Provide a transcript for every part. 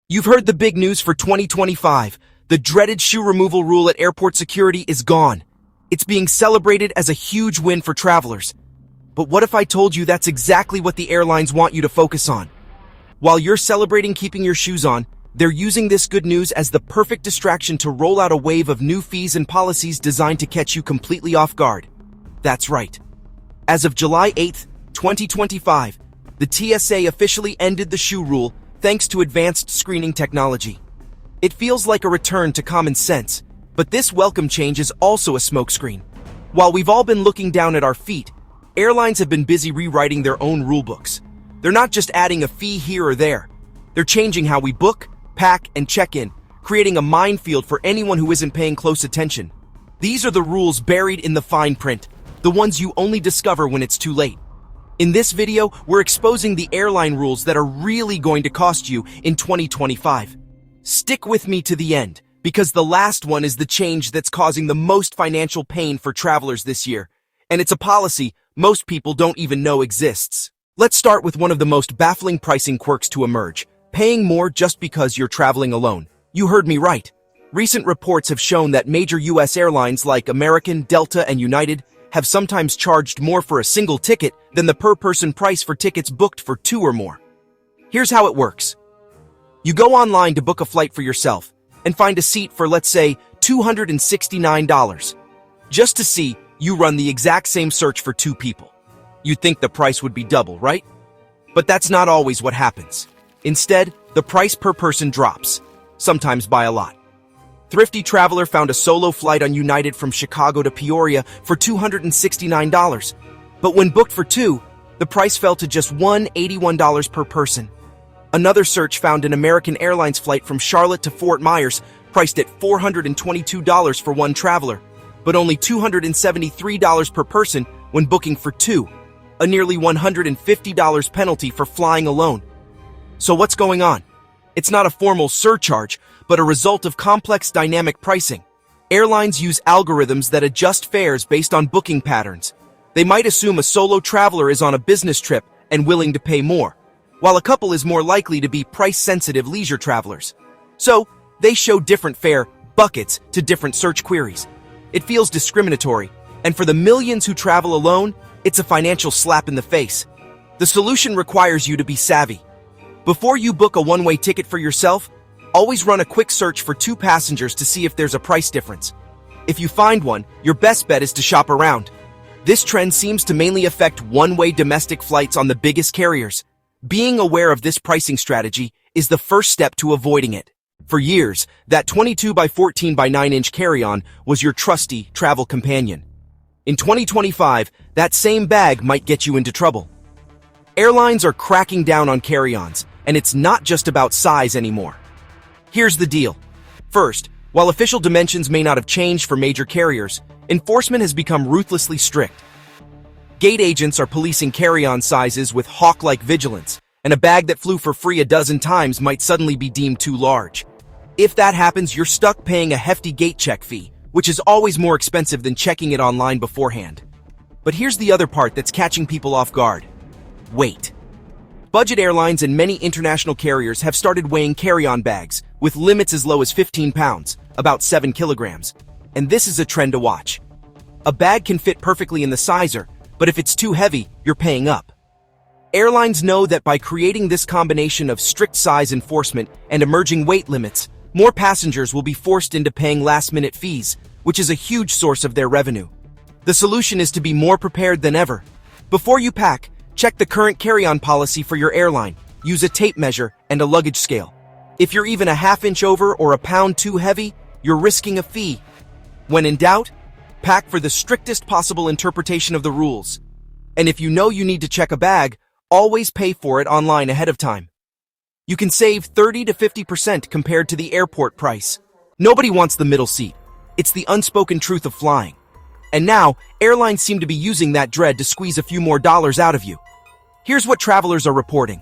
You've heard the big news for 2025. The dreaded shoe removal rule at airport security is gone. It's being celebrated as a huge win for travelers. But what if I told you that's exactly what the airlines want you to focus on? While you're celebrating keeping your shoes on, they're using this good news as the perfect distraction to roll out a wave of new fees and policies designed to catch you completely off guard. That's right. As of July 8th, 2025, the TSA officially ended the shoe rule thanks to advanced screening technology. It feels like a return to common sense, but this welcome change is also a smokescreen. While we've all been looking down at our feet, airlines have been busy rewriting their own rulebooks. They're not just adding a fee here or there. They're changing how we book, pack, and check in, creating a minefield for anyone who isn't paying close attention. These are the rules buried in the fine print, the ones you only discover when it's too late. In this video, we're exposing the airline rules that are really going to cost you in 2025. Stick with me to the end, because the last one is the change that's causing the most financial pain for travelers this year. And it's a policy most people don't even know exists. Let's start with one of the most baffling pricing quirks to emerge: paying more just because you're traveling alone. You heard me right. Recent reports have shown that major U.S. airlines like American, Delta, and United have sometimes charged more for a single ticket than the per-person price for tickets booked for two or more. Here's how it works. You go online to book a flight for yourself and find a seat for, let's say, $269. Just to see, you run the exact same search for two people. You'd think the price would be double, right? But that's not always what happens. Instead, the price per person drops, sometimes by a lot. Thrifty Traveler found a solo flight on United from Chicago to Peoria for $269. But when booked for two, the price fell to just $181 per person. Another search found an American Airlines flight from Charlotte to Fort Myers priced at $422 for one traveler, but only $273 per person when booking for two, a nearly $150 penalty for flying alone. So what's going on? It's not a formal surcharge, but a result of complex dynamic pricing. Airlines use algorithms that adjust fares based on booking patterns. They might assume a solo traveler is on a business trip and willing to pay more, while a couple is more likely to be price-sensitive leisure travelers. So, they show different fare buckets to different search queries. It feels discriminatory, and for the millions who travel alone, it's a financial slap in the face. The solution requires you to be savvy. Before you book a one-way ticket for yourself, always run a quick search for two passengers to see if there's a price difference. If you find one, your best bet is to shop around. This trend seems to mainly affect one-way domestic flights on the biggest carriers. Being aware of this pricing strategy is the first step to avoiding it. For years, that 22 by 14 by 9-inch carry-on was your trusty travel companion. In 2025, that same bag might get you into trouble. Airlines are cracking down on carry-ons, and it's not just about size anymore. Here's the deal. First, while official dimensions may not have changed for major carriers, enforcement has become ruthlessly strict. Gate agents are policing carry-on sizes with hawk-like vigilance, and a bag that flew for free a dozen times might suddenly be deemed too large. If that happens, you're stuck paying a hefty gate check fee, which is always more expensive than checking it online beforehand. But here's the other part that's catching people off guard. Weight. Budget airlines and many international carriers have started weighing carry-on bags, with limits as low as 15 pounds, about 7 kilograms. And this is a trend to watch. A bag can fit perfectly in the sizer, but if it's too heavy, you're paying up. Airlines know that by creating this combination of strict size enforcement and emerging weight limits, more passengers will be forced into paying last-minute fees, which is a huge source of their revenue. The solution is to be more prepared than ever. Before you pack, check the current carry-on policy for your airline. Use a tape measure and a luggage scale. If you're even a half-inch over or a pound too heavy, you're risking a fee. When in doubt, pack for the strictest possible interpretation of the rules. And if you know you need to check a bag, always pay for it online ahead of time. You can save 30 to 50% compared to the airport price. Nobody wants the middle seat. It's the unspoken truth of flying. And now, airlines seem to be using that dread to squeeze a few more dollars out of you. Here's what travelers are reporting.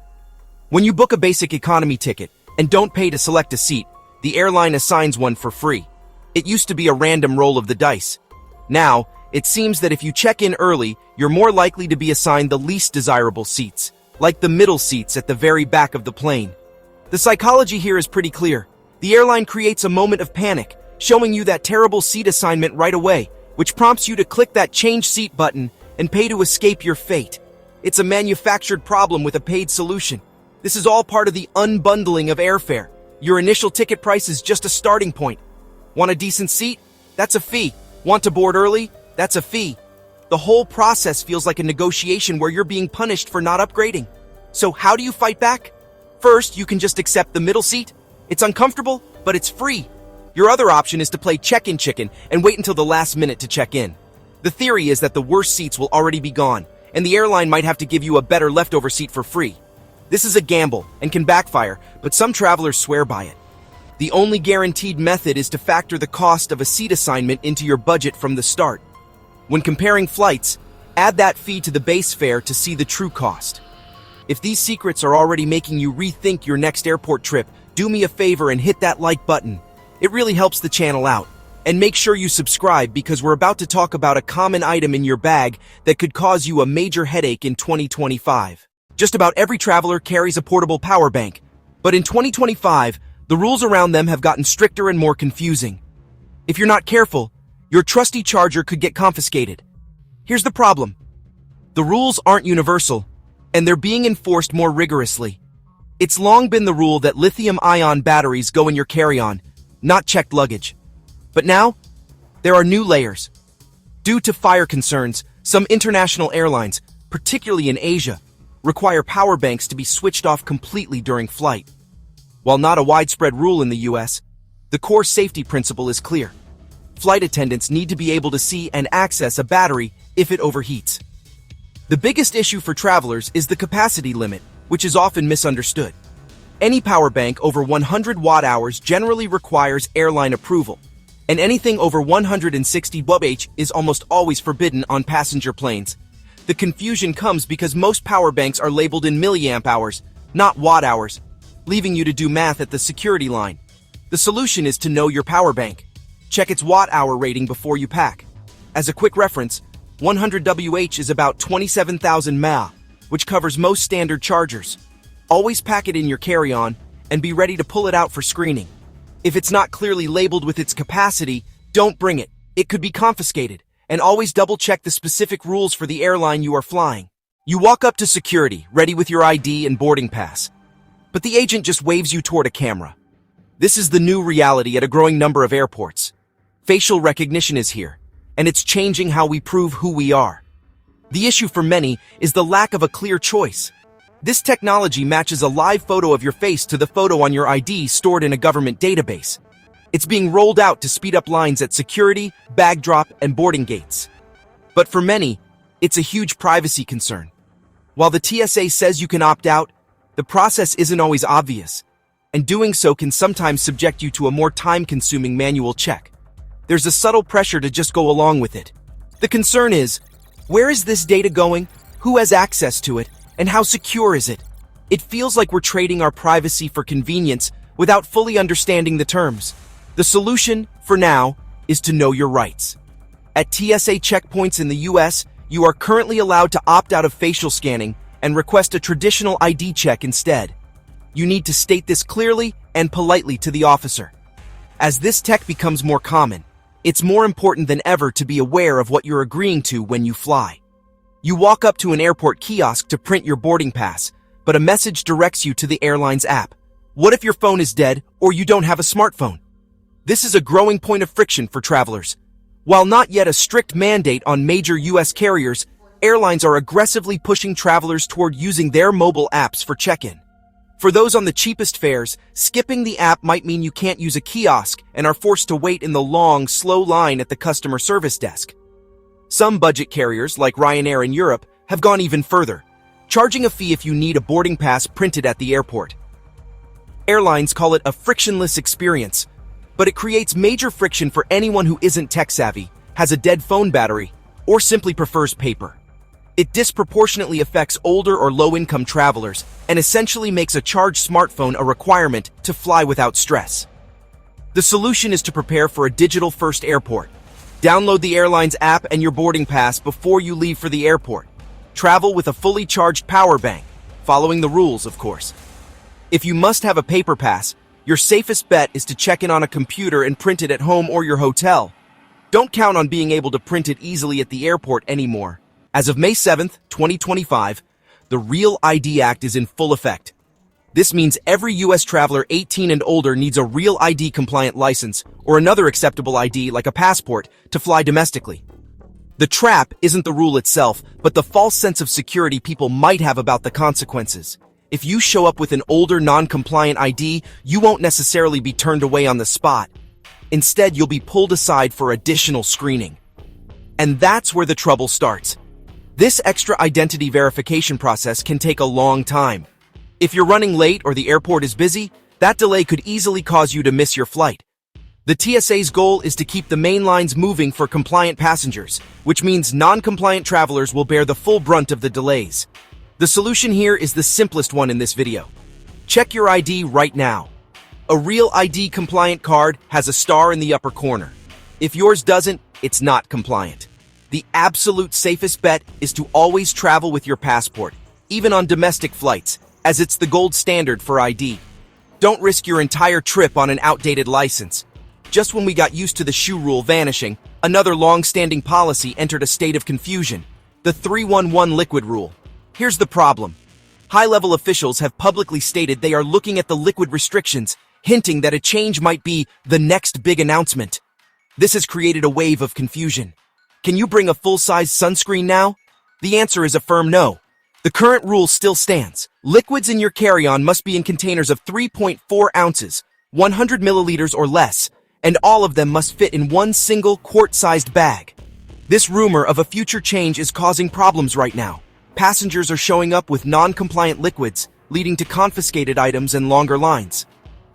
When you book a basic economy ticket and don't pay to select a seat, the airline assigns one for free. It used to be a random roll of the dice. Now, it seems that if you check in early, you're more likely to be assigned the least desirable seats, like the middle seats at the very back of the plane. The psychology here is pretty clear. The airline creates a moment of panic, showing you that terrible seat assignment right away, which prompts you to click that change seat button and pay to escape your fate. It's a manufactured problem with a paid solution. This is all part of the unbundling of airfare. Your initial ticket price is just a starting point. Want a decent seat? That's a fee. Want to board early? That's a fee. The whole process feels like a negotiation where you're being punished for not upgrading. So how do you fight back? First, you can just accept the middle seat. It's uncomfortable, but it's free. Your other option is to play check-in chicken and wait until the last minute to check in. The theory is that the worst seats will already be gone, and the airline might have to give you a better leftover seat for free. This is a gamble and can backfire, but some travelers swear by it. The only guaranteed method is to factor the cost of a seat assignment into your budget from the start. When comparing flights, add that fee to the base fare to see the true cost. If these secrets are already making you rethink your next airport trip, do me a favor and hit that like button. It really helps the channel out. And make sure you subscribe because we're about to talk about a common item in your bag that could cause you a major headache in 2025. Just about every traveler carries a portable power bank, but in 2025, the rules around them have gotten stricter and more confusing. If you're not careful, your trusty charger could get confiscated. Here's the problem. The rules aren't universal, and they're being enforced more rigorously. It's long been the rule that lithium-ion batteries go in your carry-on, not checked luggage. But now, there are new layers. Due to fire concerns, some international airlines, particularly in Asia, require power banks to be switched off completely during flight. While not a widespread rule in the US, the core safety principle is clear. Flight attendants need to be able to see and access a battery if it overheats. The biggest issue for travelers is the capacity limit, which is often misunderstood. Any power bank over 100 watt-hours generally requires airline approval, and anything over 160 watt-hours is almost always forbidden on passenger planes. The confusion comes because most power banks are labeled in milliamp hours, not watt-hours, leaving you to do math at the security line. The solution is to know your power bank. Check its watt-hour rating before you pack. As a quick reference, 100 Wh is about 27,000 mAh, which covers most standard chargers. Always pack it in your carry-on and be ready to pull it out for screening. If it's not clearly labeled with its capacity, don't bring it. It could be confiscated. And always double-check the specific rules for the airline you are flying. You walk up to security, ready with your ID and boarding pass. But the agent just waves you toward a camera. This is the new reality at a growing number of airports. Facial recognition is here, and it's changing how we prove who we are. The issue for many is the lack of a clear choice. This technology matches a live photo of your face to the photo on your ID stored in a government database. It's being rolled out to speed up lines at security, bag drop, and boarding gates. But for many, it's a huge privacy concern. While the TSA says you can opt out, the process isn't always obvious, and doing so can sometimes subject you to a more time-consuming manual check. There's a subtle pressure to just go along with it. The concern is, where is this data going? Who has access to it? And how secure is it? It feels like we're trading our privacy for convenience without fully understanding the terms. The solution, for now, is to know your rights. At TSA checkpoints in the US, you are currently allowed to opt out of facial scanning and request a traditional ID check instead. You need to state this clearly and politely to the officer. As this tech becomes more common, it's more important than ever to be aware of what you're agreeing to when you fly. You walk up to an airport kiosk to print your boarding pass, but a message directs you to the airline's app. What if your phone is dead or you don't have a smartphone? This is a growing point of friction for travelers. While not yet a strict mandate on major US carriers, airlines are aggressively pushing travelers toward using their mobile apps for check-in. For those on the cheapest fares, skipping the app might mean you can't use a kiosk and are forced to wait in the long, slow line at the customer service desk. Some budget carriers, like Ryanair in Europe, have gone even further, charging a fee if you need a boarding pass printed at the airport. Airlines call it a frictionless experience, but it creates major friction for anyone who isn't tech-savvy, has a dead phone battery, or simply prefers paper. It disproportionately affects older or low-income travelers and essentially makes a charged smartphone a requirement to fly without stress. The solution is to prepare for a digital-first airport. Download the airline's app and your boarding pass before you leave for the airport. Travel with a fully charged power bank, following the rules, of course. If you must have a paper pass, your safest bet is to check in on a computer and print it at home or your hotel. Don't count on being able to print it easily at the airport anymore. As of May 7th, 2025, the Real ID Act is in full effect. This means every U.S. traveler 18 and older needs a Real ID compliant license or another acceptable ID like a passport to fly domestically. The trap isn't the rule itself, but the false sense of security people might have about the consequences. If you show up with an older, non-compliant ID, you won't necessarily be turned away on the spot. Instead, you'll be pulled aside for additional screening. And that's where the trouble starts. This extra identity verification process can take a long time. If you're running late or the airport is busy, that delay could easily cause you to miss your flight. The TSA's goal is to keep the main lines moving for compliant passengers, which means non-compliant travelers will bear the full brunt of the delays. The solution here is the simplest one in this video. Check your ID right now. A Real ID compliant card has a star in the upper corner. If yours doesn't, it's not compliant. The absolute safest bet is to always travel with your passport, even on domestic flights, as it's the gold standard for ID. Don't risk your entire trip on an outdated license. Just when we got used to the shoe rule vanishing, another long-standing policy entered a state of confusion: the 311 liquid rule. Here's the problem. High-level officials have publicly stated they are looking at the liquid restrictions, hinting that a change might be the next big announcement. This has created a wave of confusion. Can you bring a full-size sunscreen now? The answer is a firm no. The current rule still stands. Liquids in your carry-on must be in containers of 3.4 ounces, 100 milliliters or less, and all of them must fit in one single quart-sized bag. This rumor of a future change is causing problems right now. Passengers are showing up with non-compliant liquids, leading to confiscated items and longer lines.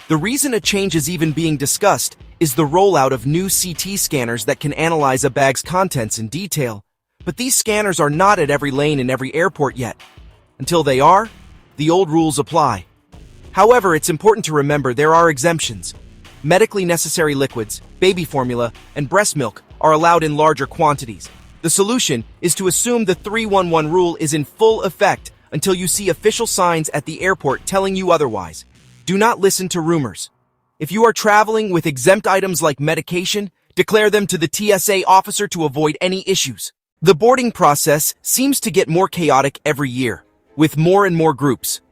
The reason a change is even being discussed is the rollout of new CT scanners that can analyze a bag's contents in detail. But these scanners are not at every lane in every airport yet. Until they are, the old rules apply. However, it's important to remember there are exemptions. Medically necessary liquids, baby formula, and breast milk are allowed in larger quantities. The solution is to assume the 311 rule is in full effect until you see official signs at the airport telling you otherwise. Do not listen to rumors. If you are traveling with exempt items like medication, declare them to the TSA officer to avoid any issues. The boarding process seems to get more chaotic every year, with more and more groups.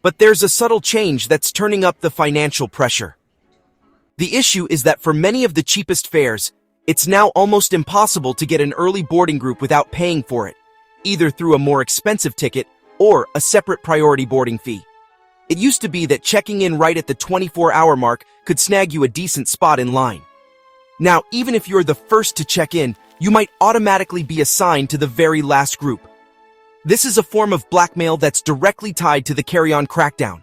But there's a subtle change that's turning up the financial pressure. The issue is that for many of the cheapest fares, it's now almost impossible to get an early boarding group without paying for it, either through a more expensive ticket or a separate priority boarding fee. It used to be that checking in right at the 24-hour mark could snag you a decent spot in line. Now, even if you're the first to check in, you might automatically be assigned to the very last group. This is a form of blackmail that's directly tied to the carry-on crackdown.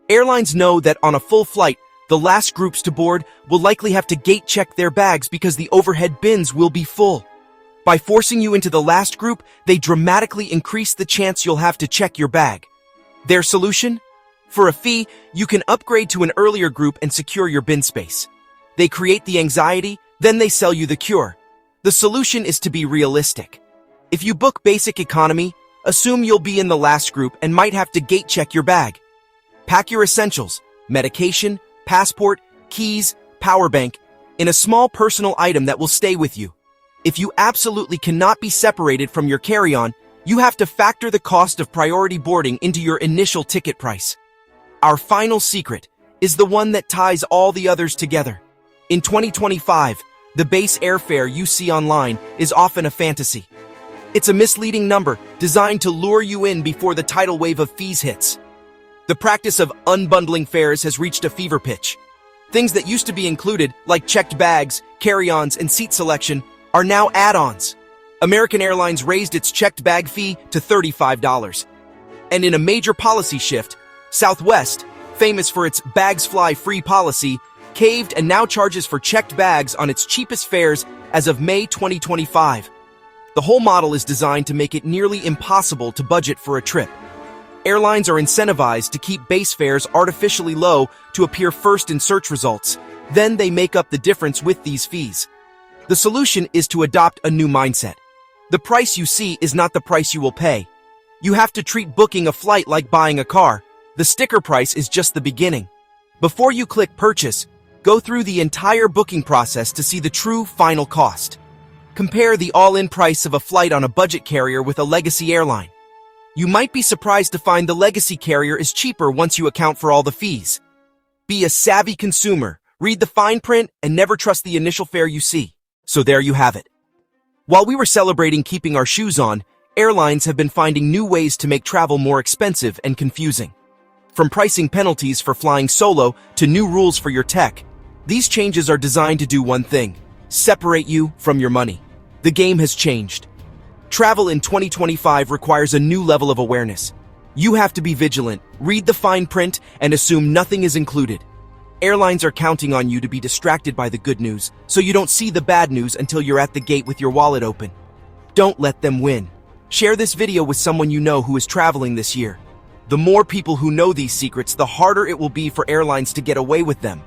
Airlines know that on a full flight, the last groups to board will likely have to gate check their bags because the overhead bins will be full. By forcing you into the last group, they dramatically increase the chance you'll have to check your bag. Their solution? For a fee, you can upgrade to an earlier group and secure your bin space. They create the anxiety, then they sell you the cure. The solution is to be realistic. If you book basic economy, assume you'll be in the last group and might have to gate check your bag. Pack your essentials, medication, passport, keys, power bank, in a small personal item that will stay with you. If you absolutely cannot be separated from your carry-on, you have to factor the cost of priority boarding into your initial ticket price. Our final secret is the one that ties all the others together. In 2025, the base airfare you see online is often a fantasy. It's a misleading number designed to lure you in before the tidal wave of fees hits. The practice of unbundling fares has reached a fever pitch. Things that used to be included, like checked bags, carry-ons, and seat selection, are now add-ons. American Airlines raised its checked bag fee to $35. And in a major policy shift, Southwest, famous for its bags fly free policy, caved and now charges for checked bags on its cheapest fares as of May 2025. The whole model is designed to make it nearly impossible to budget for a trip. Airlines are incentivized to keep base fares artificially low to appear first in search results. Then they make up the difference with these fees. The solution is to adopt a new mindset. The price you see is not the price you will pay. You have to treat booking a flight like buying a car. The sticker price is just the beginning. Before you click purchase, go through the entire booking process to see the true final cost. Compare the all-in price of a flight on a budget carrier with a legacy airline. You might be surprised to find the legacy carrier is cheaper once you account for all the fees. Be a savvy consumer, read the fine print, and never trust the initial fare you see. So there you have it. While we were celebrating keeping our shoes on, airlines have been finding new ways to make travel more expensive and confusing. From pricing penalties for flying solo to new rules for your tech, these changes are designed to do one thing: separate you from your money. The game has changed. Travel in 2025 requires a new level of awareness. You have to be vigilant, read the fine print, and assume nothing is included. Airlines are counting on you to be distracted by the good news, so you don't see the bad news until you're at the gate with your wallet open. Don't let them win. Share this video with someone you know who is traveling this year. The more people who know these secrets, the harder it will be for airlines to get away with them.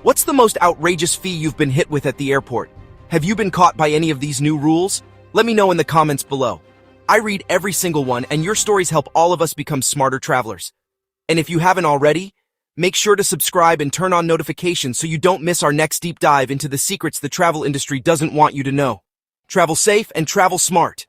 What's the most outrageous fee you've been hit with at the airport? Have you been caught by any of these new rules? Let me know in the comments below. I read every single one, and your stories help all of us become smarter travelers. And if you haven't already, make sure to subscribe and turn on notifications so you don't miss our next deep dive into the secrets the travel industry doesn't want you to know. Travel safe and travel smart.